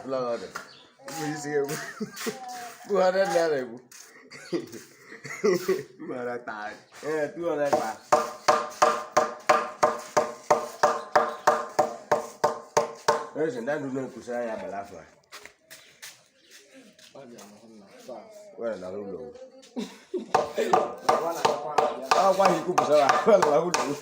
Blood. We see him. Who had that level? Mà là tài. Yeah, 200 baht. There's an Andrew Kusaya Balafra. Well, I don't know. Oh, why you could say, well, I would do.